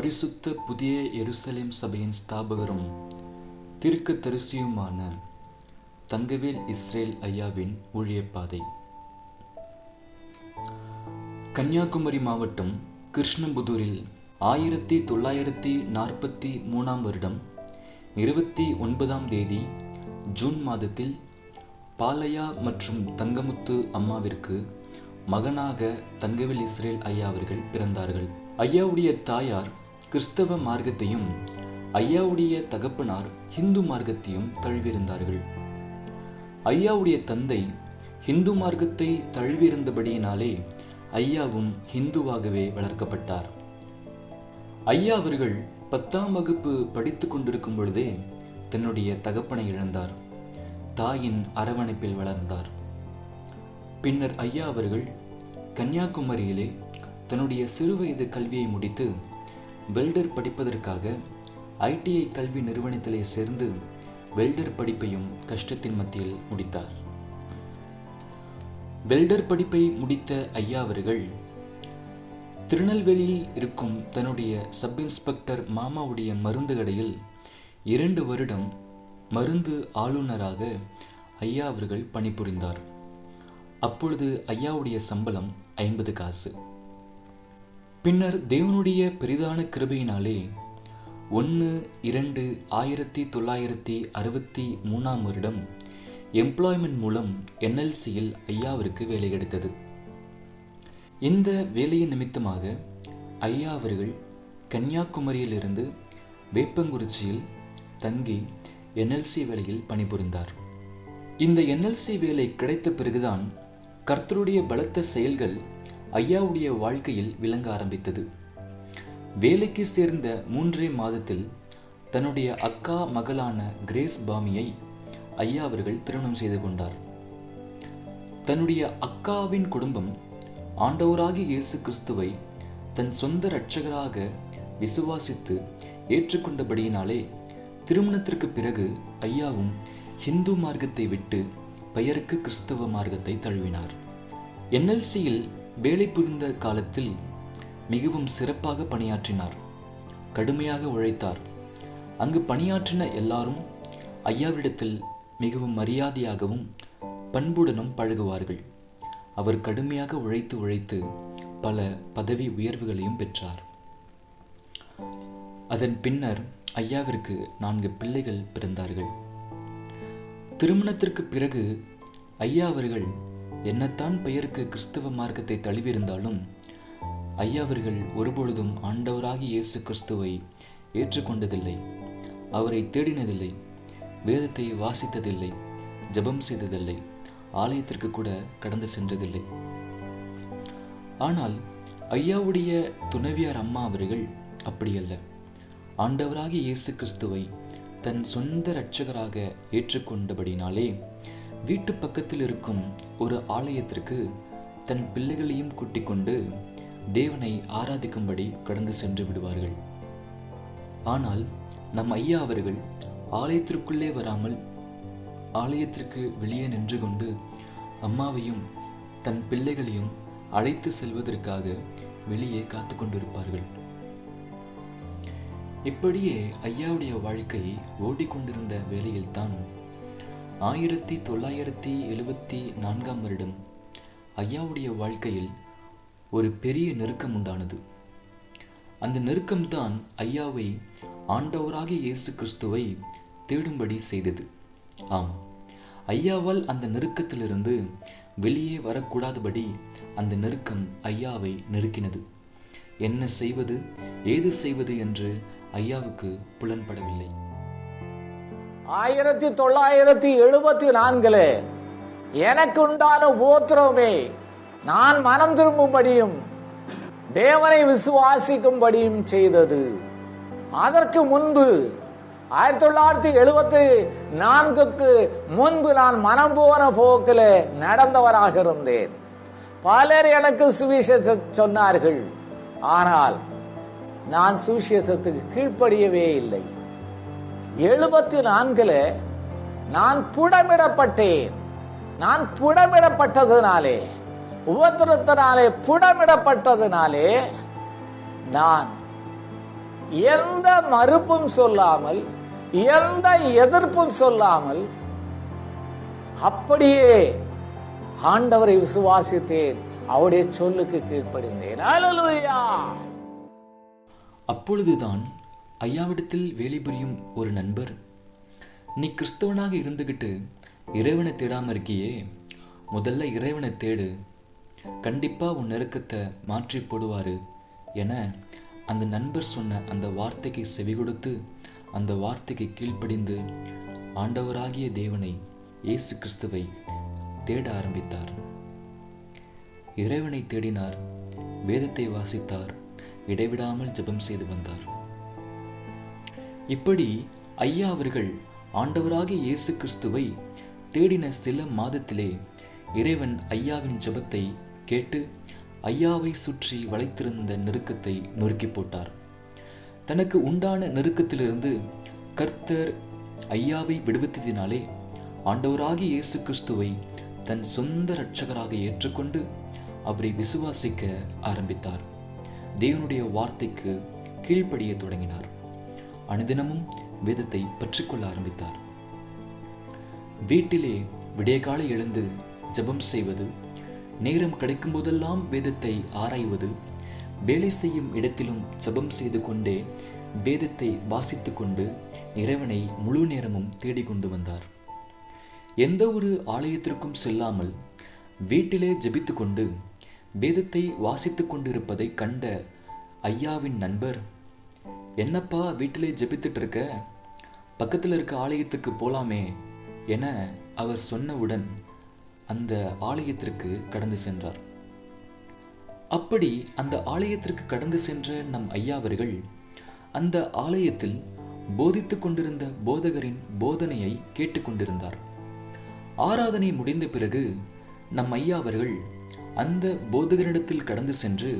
பரிசுத்த புதிய எருசலேம் சபையின் ஸ்தாபகரும் தீர்க்கதரிசியுமான தங்கவேல் இஸ்ரேல் ஐயாவின் ஊழியப்பாதை. கன்னியாகுமரி மாவட்டம் கிருஷ்ணபுதூரில் 1943 வருடம் 29ஆம் தேதி ஜூன் மாதத்தில் பாலையா மற்றும் தங்கமுத்து அம்மாவிற்கு மகனாக தங்கவேல் இஸ்ரேல் ஐயா அவர்கள் பிறந்தார்கள். ஐயாவுடைய தாயார் கிறிஸ்தவ மார்க்கத்தையும் ஐயாவுடைய தகப்பனார் ஹிந்து மார்க்கத்தையும் தழுவியிருந்தார்கள். ஐயாவுடைய தந்தை ஹிந்து மார்க்கத்தை தழுவியிருந்தபடியினாலே ஐயாவும் ஹிந்துவாகவே வளர்க்கப்பட்டார். ஐயா அவர்கள் 10ஆம் வகுப்பு படித்து கொண்டிருக்கும் பொழுதே தன்னுடைய தகப்பனை இழந்தார். தாயின் அரவணைப்பில் வளர்ந்தார். பின்னர் ஐயா அவர்கள் கன்னியாகுமரியிலே தன்னுடைய சிறுவயது கல்வியை முடித்து வெல்டர் படிப்பதற்காக ITI கல்வி நிறுவனத்திலே சேர்ந்து வெல்டர் படிப்பையும் கஷ்டத்தின் மத்தியில் முடித்தார். வெல்டர் படிப்பை முடித்த ஐயா அவர்கள் திருநெல்வேலியில் இருக்கும் தன்னுடைய சப் இன்ஸ்பெக்டர் மாமாவுடைய மருந்து கடையில் 2 வருடம் மருந்து ஆளுநராக ஐயா அவர்கள் பணிபுரிந்தார். அப்பொழுது ஐயாவுடைய சம்பளம் 50 காசு. பின்னர் தேவனுடைய பெரிதான கிருபையினாலே 1/2/1963 வருடம் எம்ப்ளாய்மெண்ட் மூலம் NLCயில் ஐயாவிற்கு வேலை கிடைத்தது. இந்த வேலையின் நிமித்தமாக ஐயா அவர்கள் கன்னியாகுமரியிலிருந்து வேப்பங்குறிச்சியில் தங்கி NLC வேலையில் பணிபுரிந்தார். இந்த NLC வேலை கிடைத்த பிறகுதான் கர்த்தருடைய பலத்த செயல்கள் ஐயாவுடைய வாழ்க்கையில் விளங்க ஆரம்பித்தது. வேலைக்கு சேர்ந்த 3 மாதத்தில் தன்னுடைய அக்கா மகளான கிரேஸ் பாமியை ஐயா அவர்கள் திருமணம் செய்து கொண்டார். தன்னுடைய அக்காவின் குடும்பம் ஆண்டவராகிய இயேசு கிறிஸ்துவை தன் சொந்த இரட்சகராக விசுவாசித்து ஏற்றுக்கொண்டபடியினாலே திருமணத்திற்கு பிறகு ஐயாவும் ஹிந்து மார்க்கத்தை விட்டு பெயருக்கு கிறிஸ்தவ மார்க்கத்தை தழுவினார். NLCயில் வேலை புரிந்த காலத்தில் மிகவும் சிறப்பாக பணியாற்றினார். கடுமையாக உழைத்தார். அங்கு பணியாற்றின எல்லாரும் ஐயாவிடத்தில் மிகவும் மரியாதையாகவும் பண்புடனும் பழகுவார்கள். அவர் கடுமையாக உழைத்து பல பதவி உயர்வுகளையும் பெற்றார். அதன் பின்னர் ஐயாவிற்கு 4 பிள்ளைகள் பிறந்தார்கள். திருமணத்திற்கு பிறகு ஐயா அவர்கள் என்னத்தான் பெயருக்கு கிறிஸ்தவ மார்க்கத்தை தழுவியிருந்தாலும் ஐயா அவர்கள் ஒருபொழுதும் ஆண்டவராகிய இயேசு கிறிஸ்துவை ஏற்றுக்கொண்டதில்லை. அவரை தேடினதில்லை. வேதத்தை வாசித்ததில்லை. ஜெபம் செய்ததில்லை. ஆலயத்திற்கு கூட கடந்து சென்றதில்லை. ஆனால் ஐயாவுடைய துணைவியார் அம்மா அவர்கள் அப்படியல்ல. ஆண்டவராகிய இயேசு கிறிஸ்துவை தன் சொந்த இரட்சகராக ஏற்றுக்கொண்டபடினாலே வீட்டு பக்கத்தில் இருக்கும் ஒரு ஆலயத்திற்கு தன் பிள்ளைகளையும் கூட்டிக் கொண்டு தேவனை ஆராதிக்கும்படி கடந்து சென்று விடுவார்கள். ஆனால் நம் ஐயா அவர்கள் ஆலயத்திற்குள்ளே வராமல் ஆலயத்திற்கு வெளியே நின்று கொண்டு அம்மாவையும் தன் பிள்ளைகளையும் அழைத்து செல்வதற்காக வெளியே காத்து கொண்டிருப்பார்கள். இப்படியே ஐயாவுடைய வாழ்க்கை ஓடிக்கொண்டிருந்த வேளையில்தான் 1974 வருடம் ஐயாவுடைய வாழ்க்கையில் ஒரு பெரிய நெருக்கம் உண்டானது. அந்த நெருக்கம்தான் ஐயாவை ஆண்டவராகிய இயேசு கிறிஸ்துவை தேடும்படி செய்தது. ஆம், ஐயாவால் அந்த நெருக்கத்திலிருந்து வெளியே வரக்கூடாதபடி அந்த நெருக்கம் ஐயாவை நெருக்கினது. என்ன செய்வது, ஏது செய்வது என்று ஐயாவுக்கு புலன்படவில்லை. 1974 எனக்கு உண்டான உபத்திரவமே நான் மனம் திரும்பும்படியும் தேவனை விசுவாசிக்கும்படியும் செய்தது. அதற்கு முன்பு 1974க்கு முன்பு நான் மனம் போன போக்கில் நடந்தவராக இருந்தேன். பலர் எனக்கு சுவிசேஷத்தை சொன்னார்கள். ஆனால் நான் சுவிசேஷத்துக்கு கீழ்ப்படியவே இல்லை. 74 நான் புடமிடப்பட்டேன். நான் புடமிடப்பட்டதுனாலே, உபத்திரத்தினாலே புடமிடப்பட்டதுனாலே நான் எந்த மறுப்பும் சொல்லாமல், எந்த எதிர்ப்பும் சொல்லாமல் அப்படியே ஆண்டவரை விசுவாசித்தேன், அவருடைய சொல்லுக்கு கீழ்ப்படிந்தேன். அல்லேலூயா. அப்பொழுதுதான் ஐயாவிடத்தில் வேலை புரியும் ஒரு நண்பர், நீ கிறிஸ்தவனாக இருந்துகிட்டு இறைவனை தேடாம இருக்கியே, முதல்ல இறைவனை தேடு, கண்டிப்பா உன் நெருக்கத்தை மாற்றி போடுவாரு என அந்த நண்பர் சொன்ன அந்த வார்த்தைக்கு செவி கொடுத்து அந்த வார்த்தைக்கு கீழ்ப்படிந்து ஆண்டவராகிய தேவனை, இயேசு கிறிஸ்துவை தேட ஆரம்பித்தார். இறைவனை தேடினார், வேதத்தை வாசித்தார், இடைவிடாமல் ஜெபம் செய்து வந்தார். இப்படி ஐயா அவர்கள் ஆண்டவராகிய இயேசு கிறிஸ்துவை தேடின சில மாதத்திலே இறைவன் ஐயாவின் ஜெபத்தை கேட்டு ஐயாவை சுற்றி வளைத்திருந்த நெருக்கத்தை நொறுக்கி போட்டார். தனக்கு உண்டான நெருக்கத்திலிருந்து கர்த்தர் ஐயாவை விடுவித்ததினாலே ஆண்டவராகிய இயேசு கிறிஸ்துவை தன் சொந்த இரட்சகராக ஏற்றுக்கொண்டு அவரை விசுவாசிக்க ஆரம்பித்தார். தேவனுடைய வார்த்தைக்கு கீழ்ப்படிய தொடங்கினார். அனுதினமும் வேதத்தை பற்றிக்கொள்ள ஆரம்பித்தார். வீட்டிலே விடியகாலை எழுந்து ஜெபம் செய்வது, நேரம் கிடைக்கும் போதெல்லாம் வேதத்தை ஆராய்வது, வேலை செய்யும் இடத்திலும் ஜெபம் செய்து கொண்டே வேதத்தை வாசித்து கொண்டு இறைவனை முழு நேரமும் தேடிக்கொண்டு வந்தார். எந்த ஒரு ஆலயத்திற்கும் செல்லாமல் வீட்டிலே ஜெபித்து கொண்டு வேதத்தை வாசித்து கொண்டிருப்பதை கண்ட ஐயாவின் நண்பர், என்னப்பா வீட்டிலே ஜெபித்துட்டு இருக்க, பக்கத்தில் இருக்க ஆலயத்துக்கு போலாமே என அவர் சொன்னவுடன் அந்த ஆலயத்திற்கு கடந்து சென்றார். அப்படி அந்த ஆலயத்திற்கு கடந்து சென்ற நம் ஐயா அவர்கள் அந்த ஆலயத்தில் போதித்து கொண்டிருந்த போதகரின் போதனையை கேட்டுக்கொண்டிருந்தார். ஆராதனை முடிந்த பிறகு நம் ஐயா அவர்கள் அந்த போதகரிடத்தில் கடந்து சென்று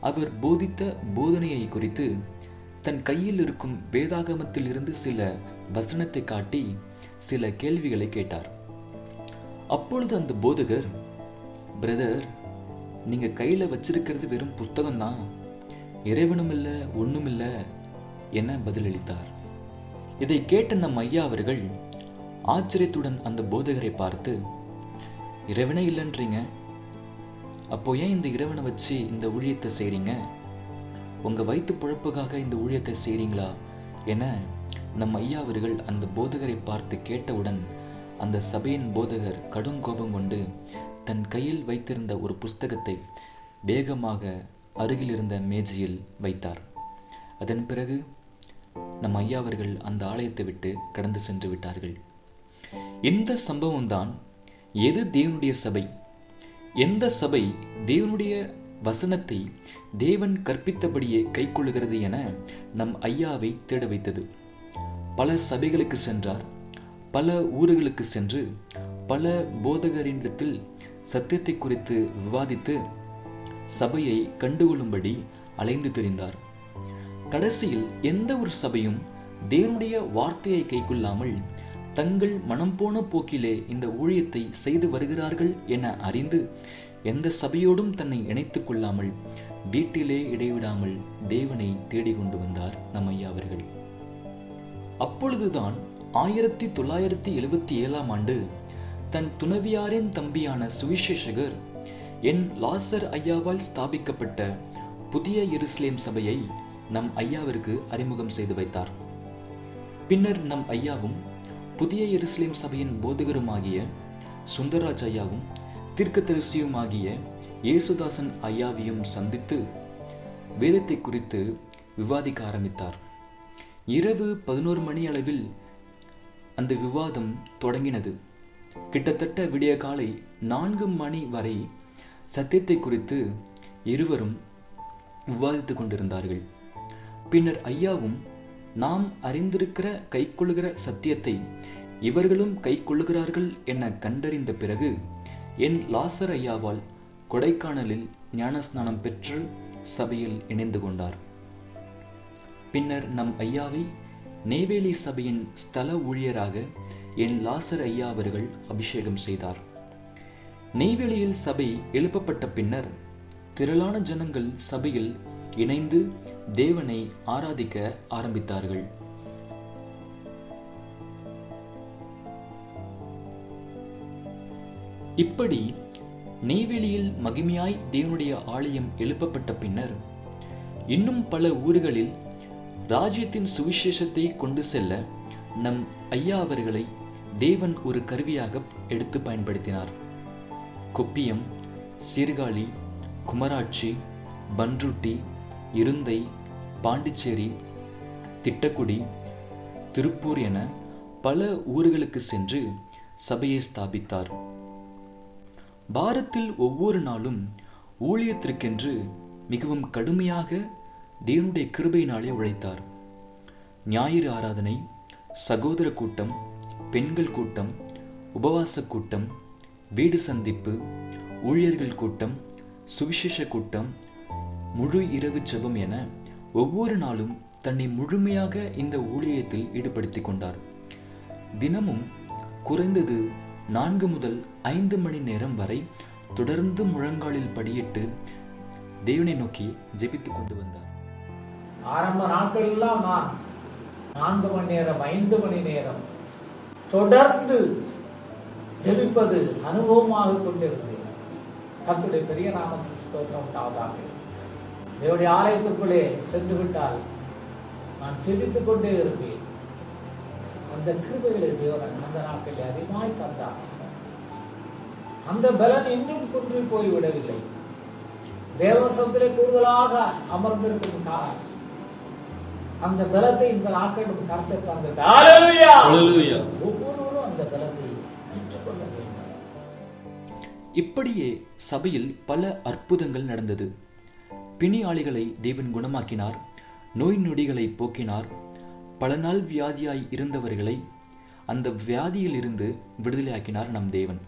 அவர் போதித்த போதனையை குறித்து தன் கையில் இருக்கும் வேதாகமத்தில் இருந்து சில வசனத்தை காட்டி சில கேள்விகளை கேட்டார். அப்பொழுது அந்த போதகர், பிரதர், நீங்க கையில வச்சிருக்கிறது வெறும் புத்தகம்தான், இறைவனும் இல்லை ஒண்ணும் இல்லை என பதிலளித்தார். இதை கேட்ட நம் ஐயா அவர்கள் ஆச்சரியத்துடன் அந்த போதகரை பார்த்து, இறைவனே இல்லைன்றீங்க, அப்போ ஏன் இந்த இறைவனை வச்சு இந்த ஊழியத்தை செய்றீங்க, உங்க வயிற்று பொழப்புக்காக இந்த ஊழியத்தை செய்றீங்களா என நம் ஐயா அவர்கள் அந்த போதகரை பார்த்து கேட்டவுடன் அந்த சபையின் போதகர் கடும் கோபம் கொண்டு தன் கையில் வைத்திருந்த ஒரு புஸ்தகத்தை வேகமாக அருகில் இருந்த மேஜையில் வைத்தார். அதன் பிறகு நம் ஐயா அவர்கள் அந்த ஆலயத்தை விட்டு கடந்து சென்று விட்டார்கள். இந்த சம்பவம் தான் எது தேவனுடைய சபை, எந்த சபை தேவனுடைய வசனத்தை தேவன் கற்பித்தபடியே கைக்கொள்ளுகிறது என நம் ஐயாவை தேட வைத்தது. பல சபைகளுக்கு சென்றார், பல ஊர்களுக்கு சென்று பல போதகரிடத்தில் சத்தியத்தை குறித்து விவாதித்து சபையை கண்டுகொள்ளும்படி அலைந்து திரிந்தார். கடைசியில் எந்த ஒரு சபையும் தேவனுடைய வார்த்தையை கைக்கொள்ளாமல் தங்கள் மனம் போன போக்கிலே இந்த ஊழியத்தை செய்து வருகிறார்கள் என அறிந்து எந்த சபையோடும் தன்னை இணைத்துக் கொள்ளாமல் வீட்டிலே இடைவிடாமல் தேவனை தேடிக்கொண்டு வந்தார் நம் ஐயா அவர்கள். அப்பொழுதுதான் 1977 ஆண்டு தன் துணவியாரின் தம்பியான சுவிசேஷகர் என் லாசர் ஐயாவால் ஸ்தாபிக்கப்பட்ட புதிய எருசலேம் சபையை நம் ஐயாவிற்கு அறிமுகம் செய்து வைத்தார். பின்னர் நம் ஐயாவும் புதிய எருசலேம் சபையின் போதகருமாகிய சுந்தரராஜ் ஐயாவும் தீர்க்கதரிசியுமாகிய இயேசுதாசன் ஐயாவையும் சந்தித்து வேதத்தை குறித்து விவாதிக்க ஆரம்பித்தார். இரவு 11 மணி அளவில் அந்த விவாதம் தொடங்கினது. கிட்டத்தட்ட விடிய காலை 4 மணி வரை சத்தியத்தை குறித்து இருவரும் விவாதித்துக் கொண்டிருந்தார்கள். பின்னர் ஐயாவும் நாம் அறிந்திருக்கிற கைக்கொள்ளுகிற சத்தியத்தை இவர்களும் கைக்கொள்ளுகிறார்கள் என கண்டறிந்த பிறகு என் லாசர் ஐயாவால் கொடைக்கானலில் ஞானஸ்நானம் பெற்று சபையில் இணைந்து கொண்டார். பின்னர் நம் ஐயாவை நெய்வேலி சபையின் ஸ்தல ஊழியராக என் லாசர் ஐயா அவர்கள் அபிஷேகம் செய்தார். நெய்வேலியில் சபை எழுப்பப்பட்ட பின்னர் திரளான ஜனங்கள் சபையில் இணைந்து தேவனை ஆராதிக்க ஆரம்பித்தார்கள். இப்படி நெய்வேலியில் மகிமையாய் தேவனுடைய ஆலயம் எழுப்பப்பட்ட பின்னர் இன்னும் பல ஊர்களில் ராஜ்யத்தின் சுவிசேஷத்தை கொண்டு செல்ல நம் ஐயா அவர்களை தேவன் ஒரு கருவியாக எடுத்து பயன்படுத்தினார். கொப்பியம், சீர்காழி, குமராட்சி, பன்ருட்டி, இருந்தை, பாண்டிச்சேரி, திட்டக்குடி, திருப்பூர் என பல ஊர்களுக்கு சென்று சபையை ஸ்தாபித்தார். பாரத்தில் ஒவ்வொரு நாளும் ஊழியத்திற்கென்று மிகவும் கடுமையாக தேவனுடைய கிருபையினாலே உழைத்தார். ஞாயிறு ஆராதனை, சகோதர கூட்டம், பெண்கள் கூட்டம், உபவாச கூட்டம், வீடு சந்திப்பு, ஊழியர்கள் கூட்டம், சுவிசேஷ கூட்டம், முழு இரவு ஜெபம் என ஒவ்வொரு நாளும் தன்னை முழுமையாக இந்த ஊழியத்தில் ஈடுபடுத்திக் கொண்டார். தினமும் குறைந்தது 4 முதல் 5 மணி நேரம் வரை தொடர்ந்து முழங்காலில் படியிட்டு தேவனை நோக்கி ஜெபித்துக் கொண்டு வந்தார். ஆரம்ப நாட்களெல்லாம் நான் 4 மணி நேரம் 5 மணி நேரம் தொடர்ந்து ஜெபிப்பது அனுபவமாக கொண்டிருந்தேன். கர்த்தருடைய பெரிய நாமத்துக்கு ஸ்தோத்திரம் உண்டாவதாக. தேவனுடைய ஆலயத்திற்குள்ளே சென்று விட்டால் நான் ஜெபித்துக் கொண்டே இருப்பேன். அந்த கிருபைகளை தேவன் அந்த நாட்களில் அதிகமாய் தந்தார். அந்த பலன் இன்னும் குன்றி போய்விடவில்லை. தேவசத்திலே கூடுதலாக அமர்ந்திருக்கும் அந்த பலத்தை இந்த நாட்களும் கர்த்தர் தந்திருக்கிறார். ஒவ்வொருவரும் அந்த பலத்தை பெற்றுக்கொள்ள வேண்டும். இப்படியே சபையில் பல அற்புதங்கள் நடந்தது. பிணியாளிகளை தேவன் குணமாக்கினார். நோய் நொடிகளை போக்கினார். பல நாள் வியாதியாய் இருந்தவர்களை அந்த வியாதியில் இருந்து விடுதலையாக்கினார் நம் தேவன்.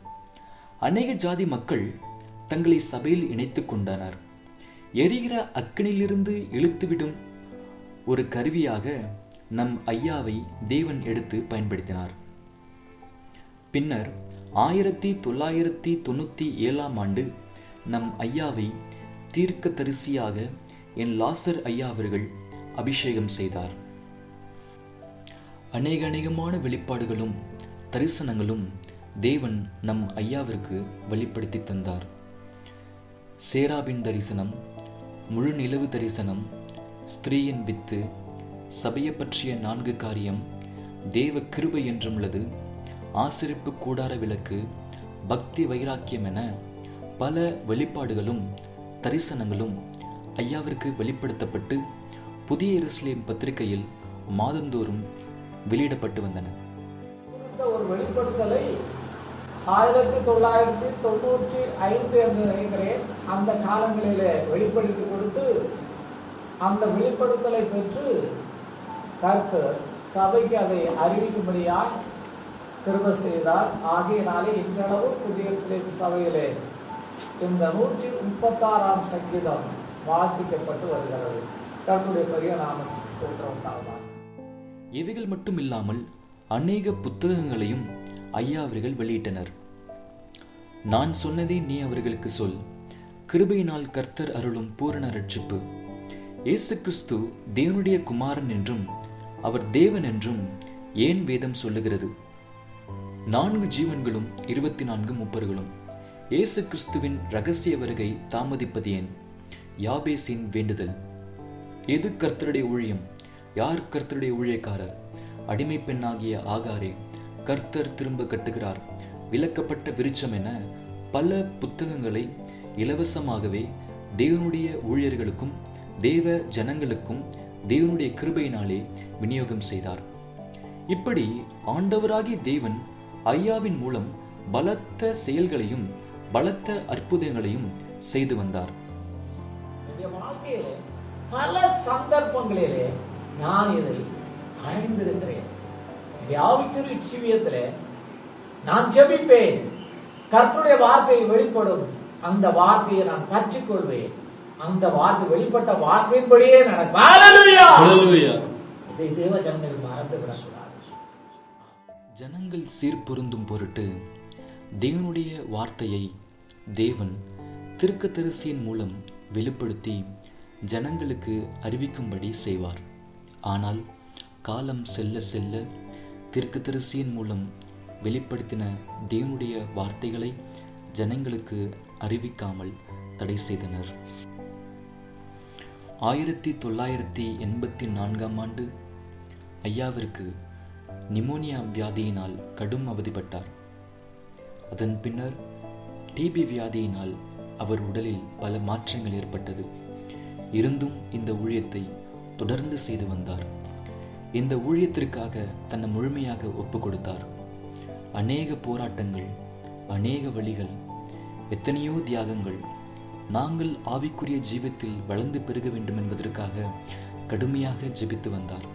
அநேக ஜாதி மக்கள் தங்களை சபையில் இணைத்துக் கொண்டனர். எரிகிற அக்கினியிலிருந்து இழுத்துவிடும் ஒரு கருவியாக நம் ஐயாவை தேவன் எடுத்து பயன்படுத்தினார். பின்னர் 1997 ஆண்டு நம் ஐயாவை தீர்க்க தரிசியாக என் லாசர் ஐயா அவர்கள் அபிஷேகம் செய்தார். அநேகமான வெளிப்பாடுகளும் தரிசனங்களும் தேவன் நம் ஐயாவிற்கு வெளிப்படுத்தி தந்தார். சேராபின் தரிசனம், முழு நிலவு தரிசனம், ஸ்திரீயின் வித்து, சபையை பற்றிய 4 காரியம், தேவ கிருபை என்றுள்ளது, ஆசிரிப்பு கூடார விளக்கு, பக்தி வைராக்கியம் என பல வெளிப்பாடுகளும் தரிசனங்களும் ஐயாவிற்கு வெளிப்படுத்தப்பட்டு புதிய எருசலேம் பத்திரிகையில் மாதந்தோறும் வெளியிடப்பட்டு வந்தன. ஒரு வெளிப்படுத்தலை 1995 என்று நினைக்கிறேன் அந்த காலங்களிலே வெளிப்படுத்தி கொடுத்து அந்த வெளிப்படுத்தலை பெற்று கர்த்தர் சபைக்கு அதை அறிவிக்கும்படியாய் கிருபை செய்தார். ஆகையினாலே இன்றளவு புதிய சபையிலே இந்த 136ஆம் சங்கீதம் வாசிக்கப்பட்டு வருகிறது. கர்த்தருடைய பெரிய நாமத்துக்கு ஸ்தோத்திரம் உண்டாவதாக. இவைகள் மட்டும் இல்லாமல் அநேக புத்தகங்களையும் ஐயா அவர்கள் வெளியிட்டனர். நான் சொன்னதை நீ அவர்களுக்கு சொல், கிருபையினால் கர்த்தர் அருளும் பூரண ரட்சிப்பு, இயேசு கிறிஸ்து தேவனுடைய குமாரன் என்றும் அவர் தேவன் என்றும் ஏன் வேதம் சொல்லுகிறது, 4 ஜீவன்களும் 24 மூப்பர்களும், இயேசு கிறிஸ்துவின் இரகசிய வருகை தாமதிப்பது ஏன், யாபேசின் வேண்டுதல், எது கர்த்தருடைய ஊழியம், யார் கர்த்தருடைய ஊழியக்காரர், அடிமை பெண்ணாகிய ஆகாரே, கர்த்தர் திரும்ப கட்டுகிறார், விலக்கப்பட்ட விருட்சம் என பல புத்தகங்களை இலவசமாகவே தேவனுடைய ஊழியர்களுக்கும் தேவ ஜனங்களுக்கும் தேவனுடைய கிருபையினாலே விநியோகம் செய்தார். இப்படி ஆண்டவராகிய தேவன் ஐயாவின் மூலம் பலத்த செயல்களையும் பலத்த அற்புதங்களையும் செய்து வந்தார். பல சந்தர்ப்பங்களிலே நான் இதை அடைந்திருக்கிறேன். ஆவிக்குரிய ஜீவியத்திலே நான் ஜெபிப்பேன், கர்த்தருடைய வார்த்தை வெளிப்படும், அந்த வார்த்தையை நான் பற்றிக் கொள்வேன், அந்த வார்த்தை வெளிப்பட்ட வார்த்தையின்படியே நடக்கும். இதை தேவ ஜனங்கள் மறந்து விடக்கூடாது. ஜனங்கள் சீர்பொருந்தும் பொருட்டு தேவனுடைய வார்த்தையை தேவன் தீர்க்கதரிசியின் மூலம் வெளிப்படுத்தி ஜனங்களுக்கு அறிவிக்கும்படி செய்வார். ஆனால் காலம் செல்ல செல்ல தீர்க்கதரிசியின் மூலம் வெளிப்படுத்தின தேவனுடைய வார்த்தைகளை ஜனங்களுக்கு அறிவிக்காமல் தடை செய்தனர். 1984 ஐயாவிற்கு நிமோனியா வியாதியினால் கடும் அவதிப்பட்டார். அதன் பின்னர் டிபி வியாதியினால் அவர் உடலில் பல மாற்றங்கள் ஏற்பட்டது. இருந்தும் இந்த ஊழியத்தை தொடர்ந்து செய்து வந்தார். இந்த ஊழியத்திற்காக தன்னை முழுமையாக ஒப்பு கொடுத்தார். அநேக போராட்டங்கள், அநேக வழிகள், எத்தனையோ தியாகங்கள். நாங்கள் ஆவிக்குரிய ஜீவத்தில் வளர்ந்து பெருக வேண்டும் என்பதற்காக கடுமையாக ஜெபித்து வந்தார்.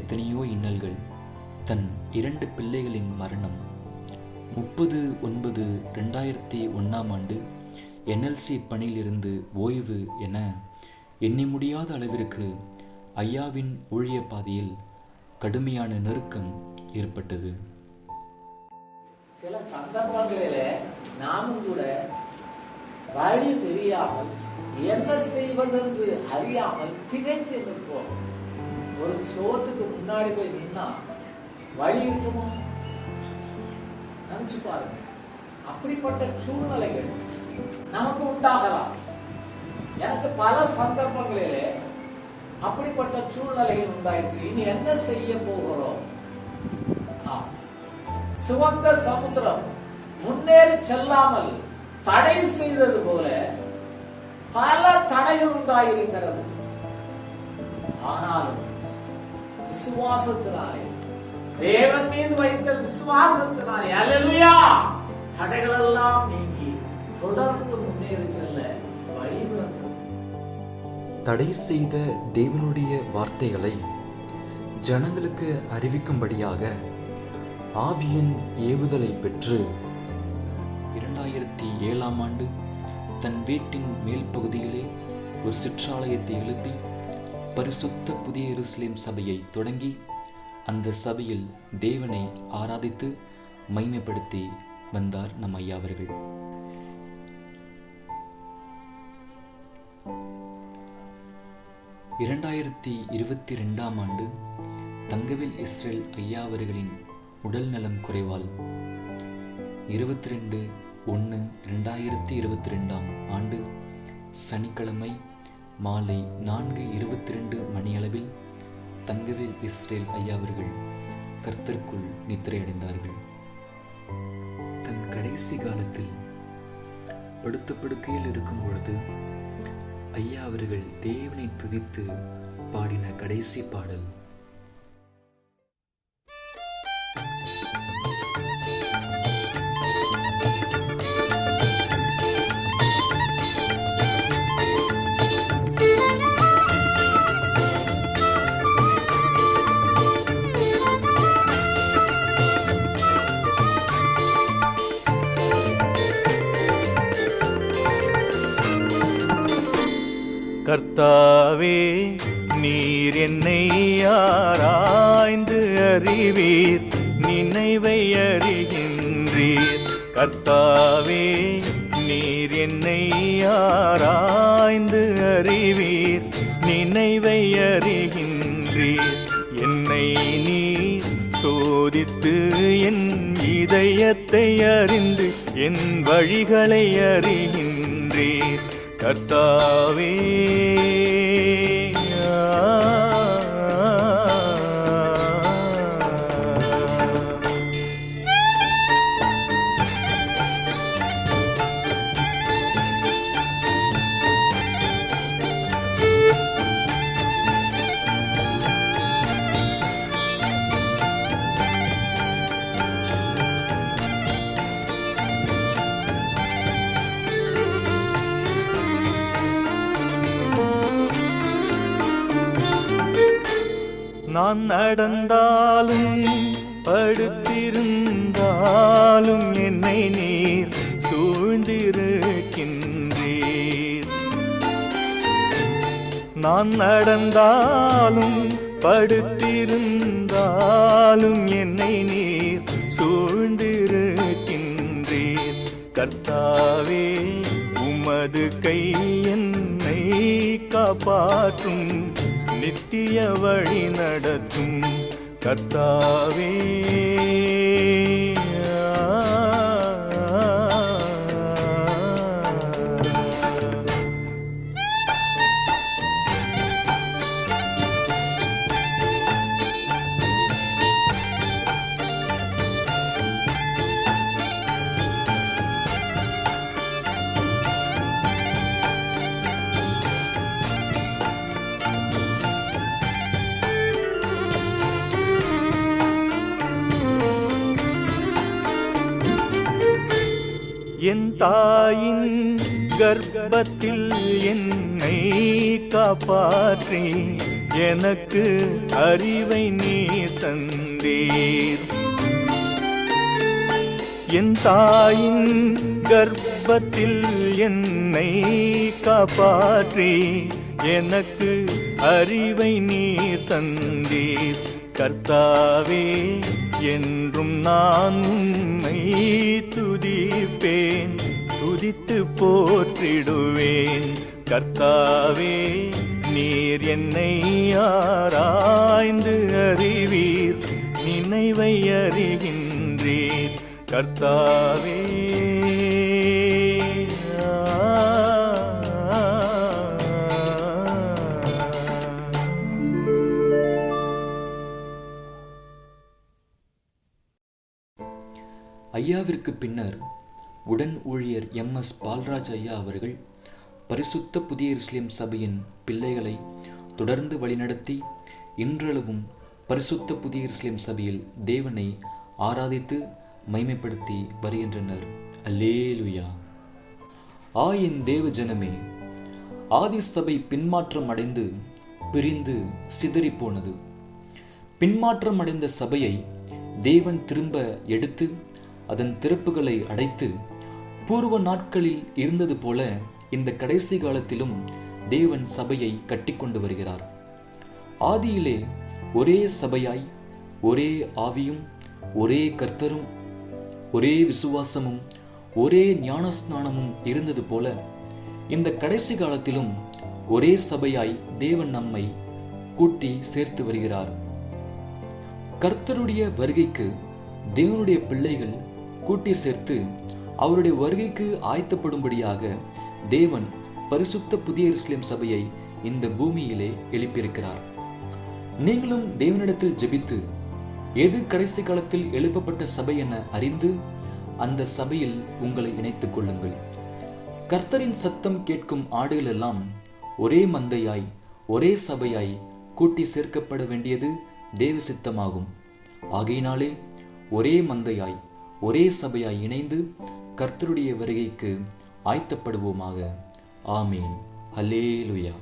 எத்தனையோ இன்னல்கள். தன் 2 பிள்ளைகளின் மரணம் 30/9/2001 NLC பணியிலிருந்து ஓய்வு என எண்ணி முடியாத அளவிற்கு ஐயாவின் ஊழிய பாதையில் கடுமையான நெருக்கம் ஏற்பட்டது. சில சந்தர்ப்பங்களிலே நாமும் கூட வழி தெரியாமல் என்ன செய்வதென்று அறியாமல் திகைத்து நிற்போம். ஒரு சோத்துக்கு முன்னாடி போய் நின்னா வழி இருக்குமா? நினைச்சு பாருங்க. அப்படிப்பட்ட சூழ்நிலைகள் நமக்கு உண்டாகலாம். எனக்கு பல சந்தர்ப்பங்களிலே அப்படிப்பட்ட சூழ்நிலைகள் உண்டாயிருக்கு. இனி என்ன செய்ய போகிறோம்? சிவந்த சமுத்திரம் முன்னேறி செல்லாமல் தடை செய்தது போல பல தடைகள் உண்டாயிருக்கிறது. ஆனாலும் விசுவாசத்தினாலே, தேவன் மீது வைத்த விசுவாசத்தினாலே அல்லேலூயா, தடைகள் எல்லாம் நீங்கி தொடர்ந்து முன்னேறி செல்ல வழிபிறக்கும். தடை செய்த தேவனுடைய வார்த்தைகளை ஜனங்களுக்கு அறிவிக்கும்படியாக ஆவியின் ஏவுதலை பெற்று 2007 தன் வீட்டின் மேல் பகுதியிலே ஒரு சிற்றாலயத்தை எழுப்பி பரிசுத்த புதிய எருசலேம் சபையை தொடங்கி அந்த சபையில் தேவனை ஆராதித்து மகிமைப்படுத்தி வந்தார் நம் ஐயா அவர்கள். 2022 தங்கவேல் இஸ்ரேல் ஐயா அவர்களின் உடல் நலம் குறைவால் 22/1/2022 சனிக்கிழமை மாலை 4:22 மணியளவில் தங்கவேல் இஸ்ரேல் ஐயா அவர்கள் கர்த்தருக்குள் நித்திரையடைந்தார்கள். தன் கடைசி காலத்தில் படுத்த படுக்கையில் இருக்கும் பொழுது ஐயா அவர்கள் தேவனை துதித்து பாடின கடைசி பாடல் கர்த்தாவே, நீர் என்னை ஆராய்ந்து அறிவீர், நினைவை அறிகின்றீர். கர்த்தாவே, நீர் என்னை ஆராய்ந்து அறிவீர், நினைவை அறிகின்றீர். என்னை நீர் சோதித்து என் இதயத்தை அறிந்து என் வழிகளை அறிகின்றீர். கர்த்தாவே, நான் நடந்தாலும் படுத்திருந்தாலும் என்னை நீர் சூழ்ந்திருக்கின்றீர். நான் நடந்தாலும் படுத்திருந்தாலும் என்னை நீர் சூழ்ந்திருக்கின்றீர். கர்த்தாவே, உமது கை என்னை காப்பாற்றும் நித்திய வழி நடத்தும் கர்த்தாவே. என் தாயின் கர்ப்பத்தில் என்னை காப்பாற்றி எனக்கு அறிவை நீ தந்தீர். என் தாயின் கர்ப்பத்தில் என்னை காப்பாற்றி எனக்கு அறிவை நீ தந்தீர். கர்த்தாவே, என்றும் நான் உம்மை துதிப்பேன், துதித்து போற்றிடுவேன். கர்த்தாவே, நீர் என்னை ஆராய்ந்து அறிவீர், நினைவை அறிகின்றீர். கர்த்தாவே, ஐயாவிற்கு பின்னர் உடன் ஊழியர் MS பால்ராஜ் ஐயா அவர்கள் பரிசுத்த புதிய எருசலேம் சபையின் பிள்ளைகளை தொடர்ந்து வழிநடத்தி இன்றளவும் பரிசுத்த புதிய எருசலேம் சபையில் தேவனை ஆராதித்து மைமைப்படுத்தி வருகின்றனர். அல்லேலூயா. என் தேவ ஜனமே, ஆதி சபை பின்மாற்றம் அடைந்து பிரிந்து சிதறி போனது. பின்மாற்றம் அடைந்த சபையை தேவன் திரும்ப எடுத்து அதன் திறப்புகளை அடைத்து பூர்வ நாட்களில் இருந்தது போல இந்த கடைசி காலத்திலும் தேவன் சபையை கட்டிக்கொண்டு வருகிறார். ஆதியிலே ஒரே சபையாய் ஒரே ஆவியும் ஒரே கர்த்தரும் ஒரே விசுவாசமும் ஒரே ஞானஸ்நானமும் இருந்தது போல இந்த கடைசி காலத்திலும் ஒரே சபையாய் தேவன் நம்மை கூட்டி சேர்த்து வருகிறார். கர்த்தருடைய வருகைக்கு தேவனுடைய பிள்ளைகள் கூட்டி சேர்த்து அவருடைய வருகைக்கு ஆயத்தப்படும்படியாக தேவன் பரிசுத்த புதிய எருசலேம் சபையை இந்த பூமியிலே எழுப்பியிருக்கிறார். நீங்களும் தேவனிடத்தில் ஜெபித்து எது கடைசி காலத்தில் எழுப்பப்பட்ட சபை என அறிந்து அந்த சபையில் உங்களை இணைத்துக் கொள்ளுங்கள். கர்த்தரின் சத்தம் கேட்கும் ஆடுகள் எல்லாம் ஒரே மந்தையாய் ஒரே சபையாய் கூட்டி சேர்க்கப்பட வேண்டியது தேவ சித்தமாகும். ஆகையினாலே ஒரே மந்தையாய் ஒரே சபையாய் இணைந்து கர்த்தருடைய வருகைக்கு ஆயத்தப்படுவோமாக. ஆமீன். அல்லேலூயா.